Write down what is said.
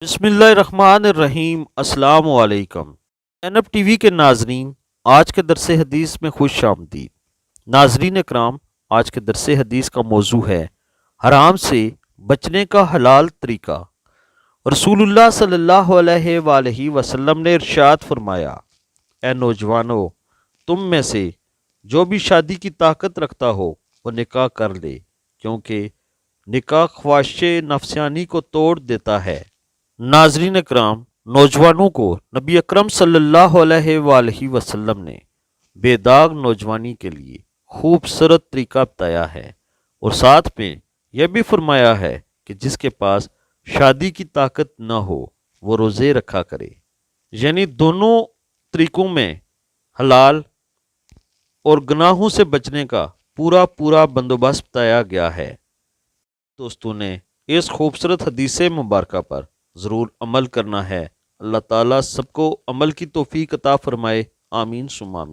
बिस्मिल्लाहिर्रहमानिर्रहीम। अस्सलाम वालेकुम। एनब टी वी के नाजरीन, आज के दरस हदीस में खुश आमदीद। नाजरीन कराम, आज के दरस हदीस का मौजू है हराम से बचने का हलाल तरीका। रसूलुल्लाह सल्लल्लाहु अलैहि वसल्लम ने इरशाद फरमाया, ए नौजवानों, तुम में से जो भी शादी की ताकत रखता हो वो निकाह कर ले, क्योंकि निकाह ख्वाहिश नफसानी को तोड़ देता है। नाजरीन कराम, नौजवानों को नबी अकरम सल्लल्लाहु अलैहि वसल्लम ने बेदाग नौजवानी के लिए खूबसूरत तरीका बताया है और साथ में यह भी फरमाया है कि जिसके पास शादी की ताकत न हो वो रोज़े रखा करे। यानी दोनों तरीकों में हलाल और गुनाहों से बचने का पूरा पूरा बंदोबस्त बताया गया है। दोस्तों ने इस खूबसूरत हदीस मुबारक पर ज़रूर अमल करना है। अल्लाह ताला सबको अमल की तौफीक अता फरमाए। आमीन सुम्मा आमीन।